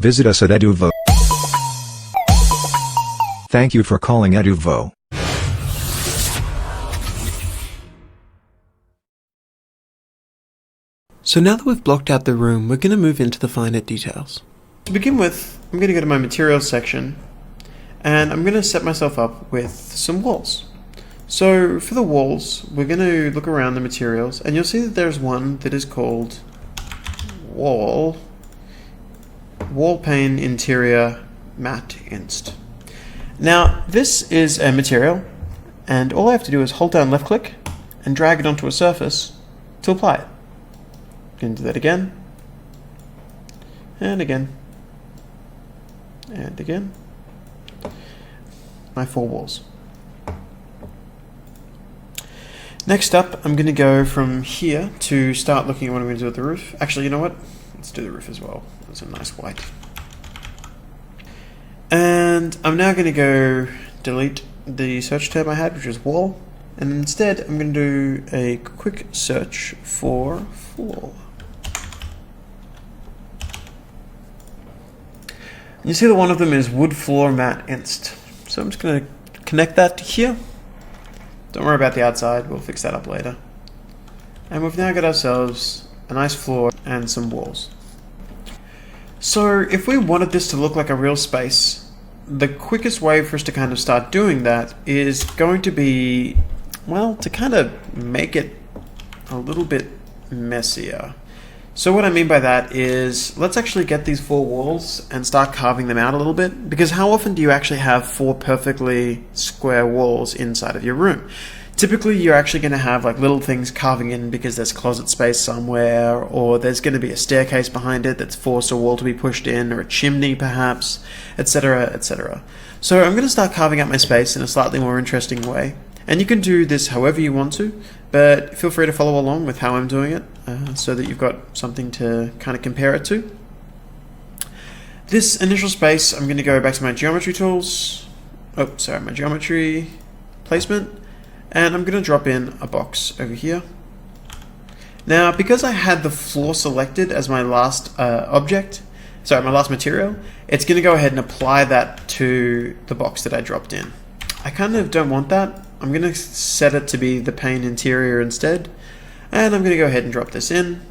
Visit us at Eduvvo. Thank you for calling Eduvvo. So now that we've blocked out the room, we're going to move into the finer details. To begin with, I'm going to go to my materials section, and I'm going to set myself up with some walls. So for the walls, we're going to look around the materials, and you'll see that there's one that is called wall pane interior matte inst. Now this is a material, and all I have to do is hold down left click and drag it onto a surface to apply it. Going to do that again, and again, and again. My 4 walls. Next up, I'm going to go from here to start looking at what I'm going to do with the roof. Actually, you know what? Let's do the roof as well. It's a nice white. And I'm now going to go delete the search term I had, which was wall, and instead I'm going to do a quick search for floor. You see that one of them is wood floor matte inst. So I'm just going to connect that to here. Don't worry about the outside, we'll fix that up later. And we've now got ourselves a nice floor and some walls. So if we wanted this to look like a real space, the quickest way for us to kind of start doing that is going to be, well, to kind of make it a little bit messier. So what I mean by that is, let's actually get these 4 walls and start carving them out a little bit, because how often do you actually have 4 perfectly square walls inside of your room? Typically you're actually going to have like little things carving in because there's closet space somewhere, or there's going to be a staircase behind it that's forced a wall to be pushed in, or a chimney perhaps, etc, etc. So I'm going to start carving out my space in a slightly more interesting way. And you can do this however you want to, but feel free to follow along with how I'm doing it, so that you've got something to kind of compare it to. This initial space, I'm going to go back to my geometry tools, my geometry placement, and I'm going to drop in a box over here. Now, because I had the floor selected as my last my last material, it's going to go ahead and apply that to the box that I dropped in. I kind of don't want that. I'm going to set it to be the pane interior instead, and I'm going to go ahead and drop this in,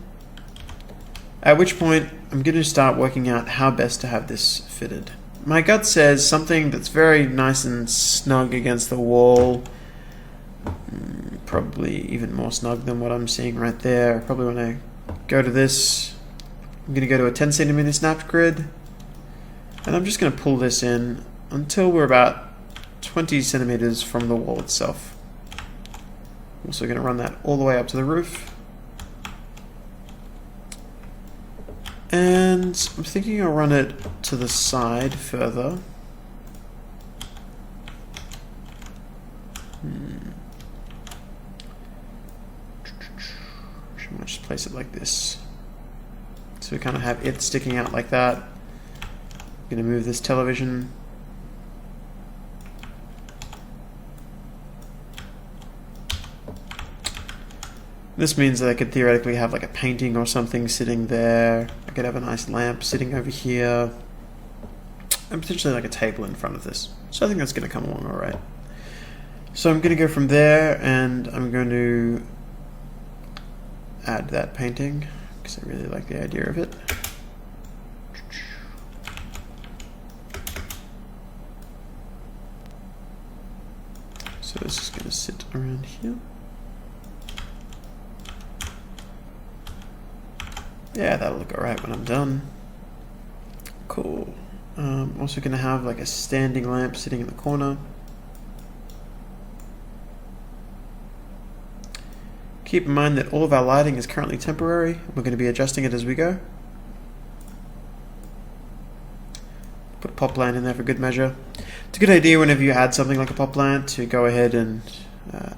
at which point I'm going to start working out how best to have this fitted. My gut says something that's very nice and snug against the wall, probably even more snug than what I'm seeing right there. Probably when I go to this, I'm going to go to a 10 centimeter snap grid, and I'm just going to pull this in until we're about 20 centimeters from the wall itself. I'm also going to run that all the way up to the roof. And I'm thinking I'll run it to the side further. I might just place it like this. So we kind of have it sticking out like that. I'm going to move this television. This means that I could theoretically have like a painting or something sitting there. I could have a nice lamp sitting over here, and potentially like a table in front of this. So I think that's going to come along all right. So I'm going to go from there, and I'm going to add that painting because I really like the idea of it. So this is going to sit around here. Yeah, that'll look alright when I'm done. Cool. I'm also going to have like a standing lamp sitting in the corner. Keep in mind that all of our lighting is currently temporary. We're going to be adjusting it as we go. Put a pop lamp in there for good measure. It's a good idea whenever you add something like a pop lamp to go ahead and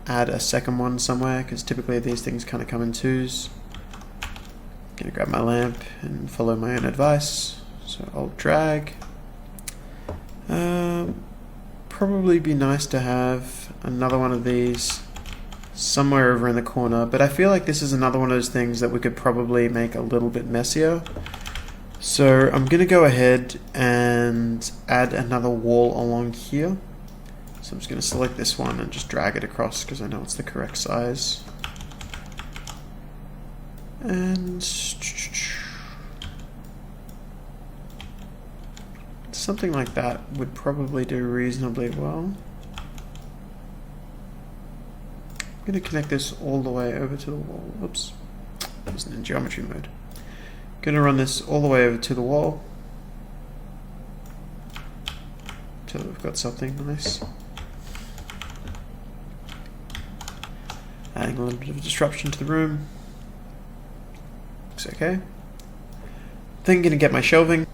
add a second one somewhere, because typically these things kind of come in twos. Gonna grab my lamp and follow my own advice. So I'll drag. Probably be nice to have another one of these somewhere over in the corner, but I feel like this is another one of those things that we could probably make a little bit messier. So I'm going to go ahead and add another wall along here. So I'm just going to select this one and just drag it across because I know it's the correct size. And something like that would probably do reasonably well. I'm going to connect this all the way over to the wall. Oops, I wasn't in geometry mode. Going to run this all the way over to the wall until we've got something nice. Adding a little bit of disruption to the room. Looks okay. Then going to get my shelving.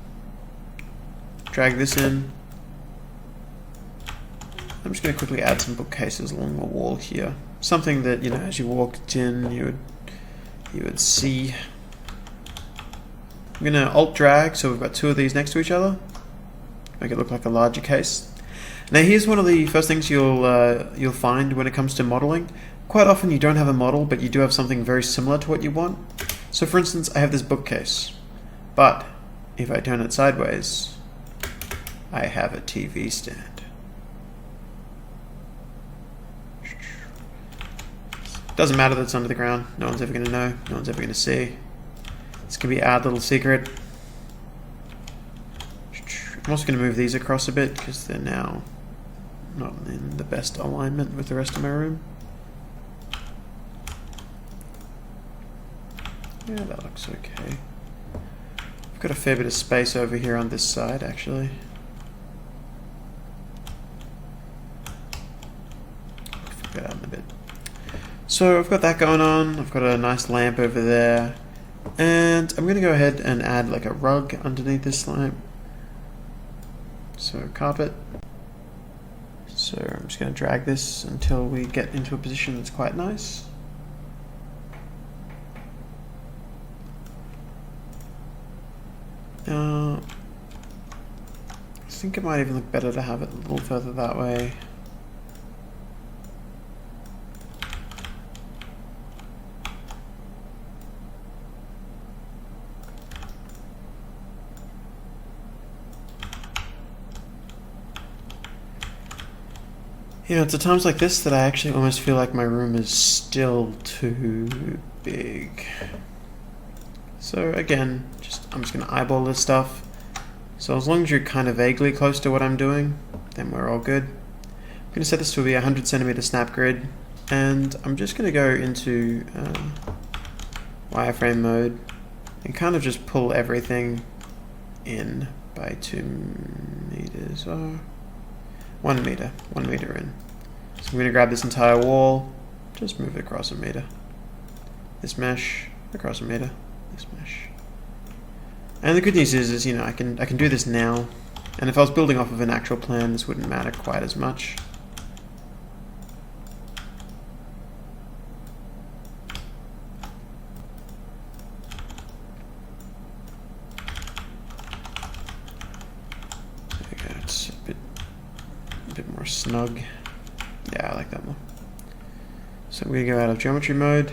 Drag this in. I'm just going to quickly add some bookcases along the wall here. Something that, you know, as you walked in, you would see. I'm going to alt drag, so we've got two of these next to each other. Make it look like a larger case. Now here's one of the first things you'll find when it comes to modeling. Quite often you don't have a model, but you do have something very similar to what you want. So for instance, I have this bookcase, but if I turn it sideways, I have a TV stand. Doesn't matter that it's under the ground. No one's ever going to know. No one's ever going to see. This can be our little secret. I'm also going to move these across a bit because they're now not in the best alignment with the rest of my room. Yeah, that looks okay. I've got a fair bit of space over here on this side, actually. I'll figure that out in a bit. So I've got that going on. I've got a nice lamp over there. And I'm going to go ahead and add like a rug underneath this lamp. So carpet. So I'm just going to drag this until we get into a position that's quite nice. I think it might even look better to have it a little further that way. You know, it's at times like this that I actually almost feel like my room is still too big. So again, I'm just going to eyeball this stuff. So as long as you're kind of vaguely close to what I'm doing, then we're all good. I'm going to set this to be a 100 centimeter snap grid, and I'm just going to go into wireframe mode and kind of just pull everything in by 2 meters or 1 meter in. So I'm going to grab this entire wall, just move it across a meter. This mesh across a meter. This mesh. And the good news is you know, I can do this now, and if I was building off of an actual plan, this wouldn't matter quite as much. There we go. It's a bit more snug. Yeah, I like that more. So I'm going to go out of geometry mode.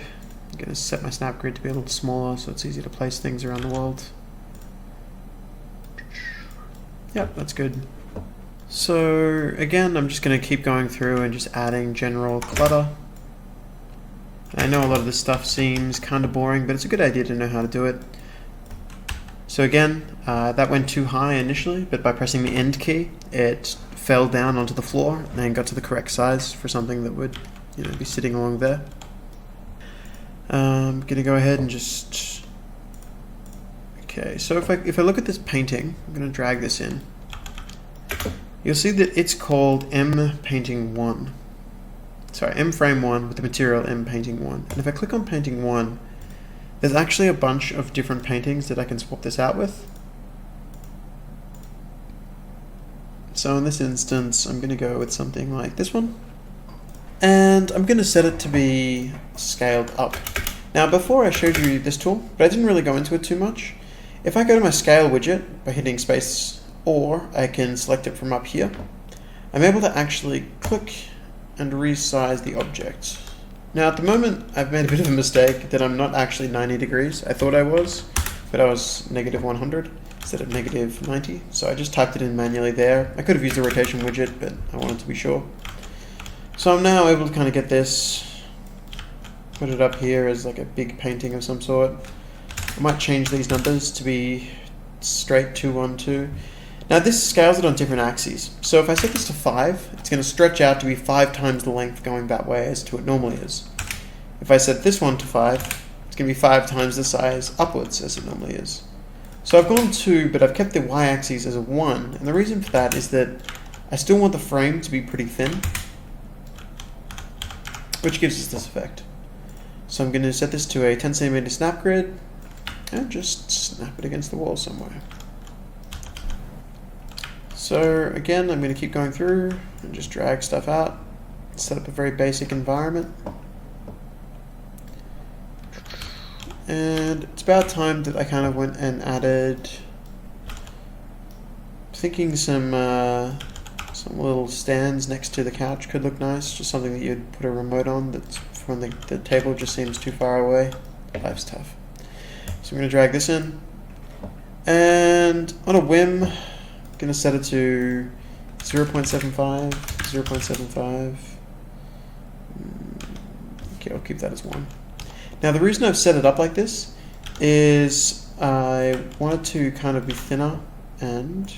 I'm going to set my snap grid to be a little smaller so it's easy to place things around the world. Yep, that's good. So again, I'm just going to keep going through and just adding general clutter. I know a lot of this stuff seems kind of boring, but it's a good idea to know how to do it. So again, that went too high initially, but by pressing the end key, it fell down onto the floor and then got to the correct size for something that would, you know, be sitting along there. I'm going to go ahead and just... Okay, so if I look at this painting, I'm going to drag this in. You'll see that it's called M Painting 1. Sorry, M Frame 1 with the material M Painting 1. And if I click on Painting 1, there's actually a bunch of different paintings that I can swap this out with. So in this instance, I'm going to go with something like this one. And I'm going to set it to be scaled up. Now before I showed you this tool, but I didn't really go into it too much. If I go to my scale widget by hitting space, or I can select it from up here, I'm able to actually click and resize the object. Now at the moment I've made a bit of a mistake that I'm not actually 90 degrees. I thought I was, but I was -100. instead of negative 90. So I just typed it in manually there. I could have used the rotation widget, but I wanted to be sure. So I'm now able to kind of get this, put it up here as like a big painting of some sort. I might change these numbers to be straight 2, 1, 2. Now this scales it on different axes. So if I set this to 5, it's going to stretch out to be 5 times the length going that way as to it normally is. If I set this one to 5, it's going to be 5 times the size upwards as it normally is. So I've gone 2, but I've kept the y-axis as a 1, and the reason for that is that I still want the frame to be pretty thin, which gives us this effect. So I'm going to set this to a 10 centimeter snap grid, and just snap it against the wall somewhere. So again, I'm going to keep going through and just drag stuff out, set up a very basic environment. And it's about time that I kind of went and added, thinking some little stands next to the couch could look nice, just something that you'd put a remote on that's from the table just seems too far away. Life's tough. So I'm going to drag this in, and on a whim, I'm going to set it to 0.75, 0.75. Okay, I'll keep that as 1. Now the reason I've set it up like this is I want it to kind of be thinner, and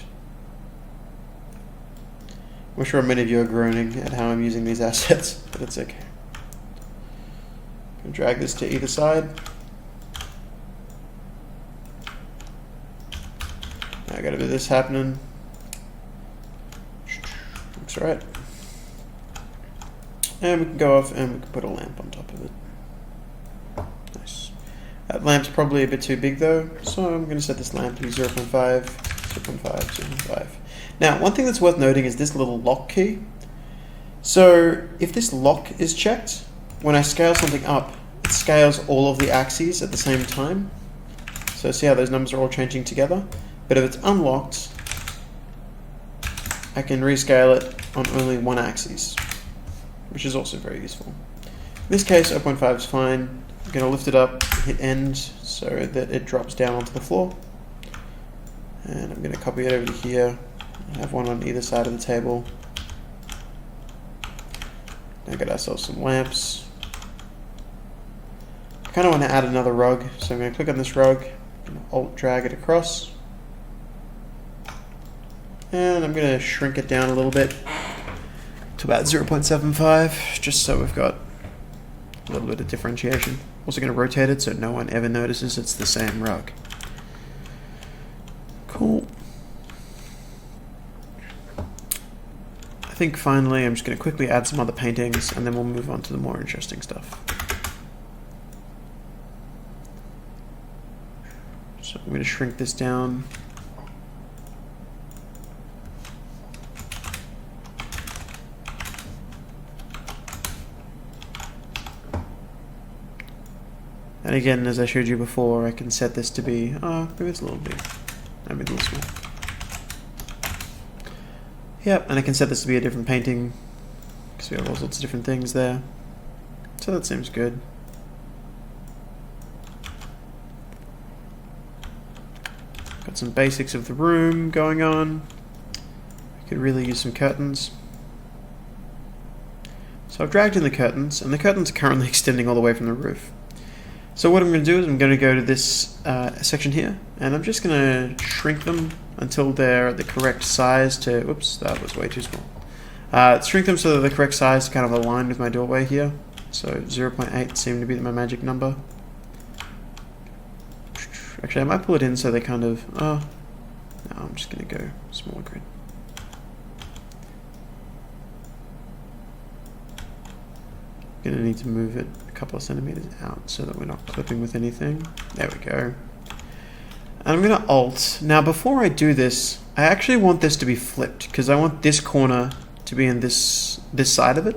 I'm sure many of you are groaning at how I'm using these assets, but it's okay. I'm going to drag this to either side. Now I got a bit of this happening. Looks right. And we can go off and we can put a lamp on top of it. Nice. That lamp's probably a bit too big though, so I'm going to set this lamp to be 0.5, 0.5, 0.5. Now, one thing that's worth noting is this little lock key. So if this lock is checked, when I scale something up, it scales all of the axes at the same time. So see how those numbers are all changing together? But if it's unlocked, I can rescale it on only one axis, which is also very useful. In this case, 0.5 is fine. I'm going to lift it up, hit end, so that it drops down onto the floor. And I'm going to copy it over to here. I have one on either side of the table. Now get ourselves some lamps. I kind of want to add another rug, so I'm going to click on this rug, Alt drag it across. And I'm going to shrink it down a little bit to about 0.75, just so we've got a little bit of differentiation. Also going to rotate it so no one ever notices it's the same rug. Cool. I think finally I'm just going to quickly add some other paintings and then we'll move on to the more interesting stuff. So I'm going to shrink this down. And again, as I showed you before, I can set this to be, maybe it's a little big, maybe a little small. Yep, and I can set this to be a different painting, because we have all sorts of different things there. So that seems good. Got some basics of the room going on. I could really use some curtains. So I've dragged in the curtains, and the curtains are currently extending all the way from the roof. So what I'm going to do is I'm going to go to this section here, and I'm just going to shrink them until they're the correct size to, oops, that was way too small. Shrink them so they're the correct size to kind of align with my doorway here. So 0.8 seemed to be my magic number. Actually, I might pull it in so they kind of, no, I'm just going to go smaller grid. Going to need to move it a couple of centimeters out so that we're not clipping with anything. There we go. And I'm going to Alt. Now before I do this, I actually want this to be flipped because I want this corner to be in this side of it.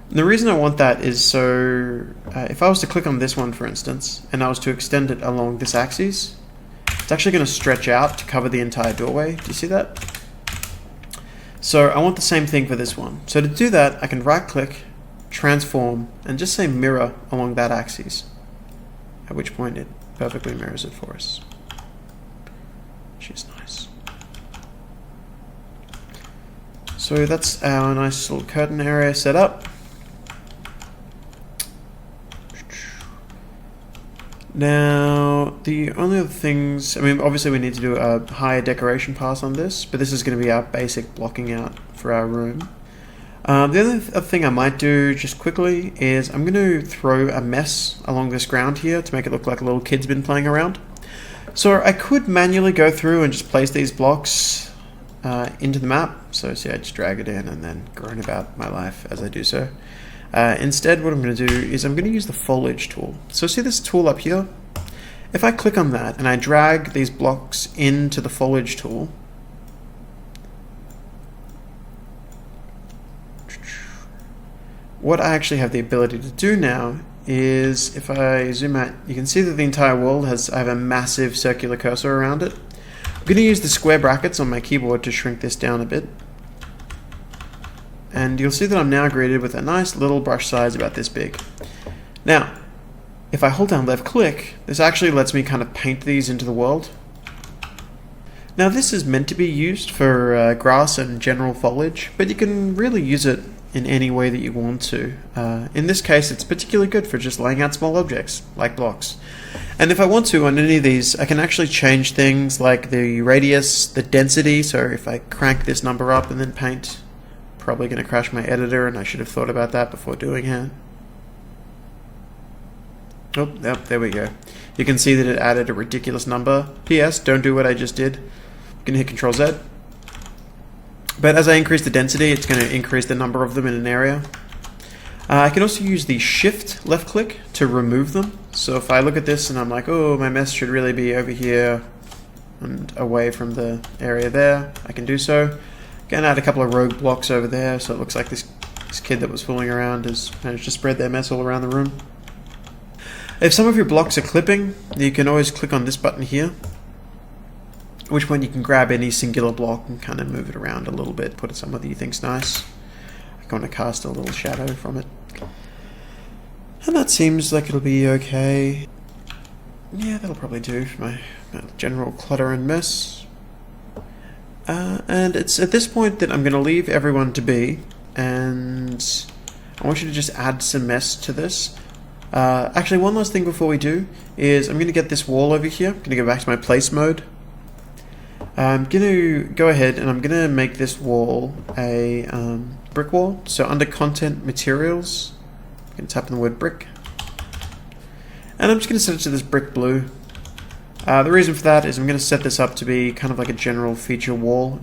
And the reason I want that is so if I was to click on this one, for instance, and I was to extend it along this axis, it's actually going to stretch out to cover the entire doorway. Do you see that? So I want the same thing for this one. So to do that, I can right click, transform, and just say mirror along that axis, at which point it perfectly mirrors it for us. which is nice. So that's our nice little curtain area set up. Now, the only other things, I mean, obviously we need to do a higher decoration pass on this, but this is going to be our basic blocking out for our room. The other thing I might do just quickly is I'm going to throw a mess along this ground here to make it look like a little kid's been playing around. So I could manually go through and just place these blocks into the map. So see, I just drag it in and then groan about my life as I do so. Instead, what I'm going to do is I'm going to use the foliage tool. So see this tool up here? If I click on that and I drag these blocks into the foliage tool, what I actually have the ability to do now is, if I zoom out, you can see that the entire world I have a massive circular cursor around it. I'm going to use the square brackets on my keyboard to shrink this down a bit. And you'll see that I'm now greeted with a nice little brush size about this big. Now, if I hold down left click, this actually lets me kind of paint these into the world. Now this is meant to be used for grass and general foliage, but you can really use it in any way that you want to. In this case, it's particularly good for just laying out small objects, like blocks. And if I want to, on any of these, I can actually change things like the radius, the density, so if I crank this number up and then paint, probably going to crash my editor, and I should have thought about that before doing it. Oh, yep, there we go. You can see that it added a ridiculous number. P.S. Don't do what I just did. I'm going to hit Control Z. But as I increase the density, it's going to increase the number of them in an area. I can also use the Shift left click to remove them. So if I look at this and I'm like, oh, my mess should really be over here and away from the area there, I can do so. Going to add a couple of rogue blocks over there, so it looks like this kid that was fooling around has managed to spread their mess all around the room. If some of your blocks are clipping, you can always click on this button here, at which point you can grab any singular block and kind of move it around a little bit, put it somewhere that you think's nice. I'm going to cast a little shadow from it. And that seems like it'll be okay. Yeah, that'll probably do for my general clutter and mess. And it's at this point that I'm going to leave everyone to be, and I want you to just add some mess to this. Actually, one last thing before we do is I'm going to get this wall over here. I'm going to go back to my place mode. I'm going to go ahead and I'm going to make this wall a brick wall. So under Content Materials, I'm going to type in the word brick. And I'm just going to set it to this brick blue. The reason for that is I'm going to set this up to be kind of like a general feature wall.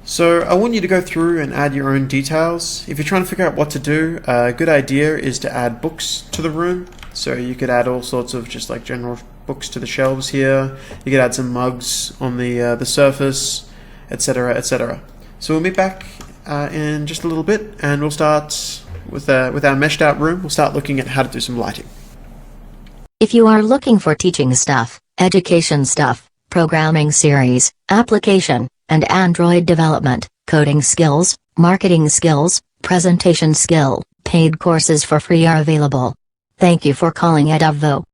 So I want you to go through and add your own details. If you're trying to figure out what to do, a good idea is to add books to the room. So you could add all sorts of just like general books to the shelves here. You could add some mugs on the surface, etc., etc. So we'll meet back in just a little bit, and we'll start with our meshed out room. We'll start looking at how to do some lighting. If you are looking for teaching stuff, education stuff, programming series, application, and Android development, coding skills, marketing skills, presentation skill, paid courses for free are available. Thank you for calling Eduvvo.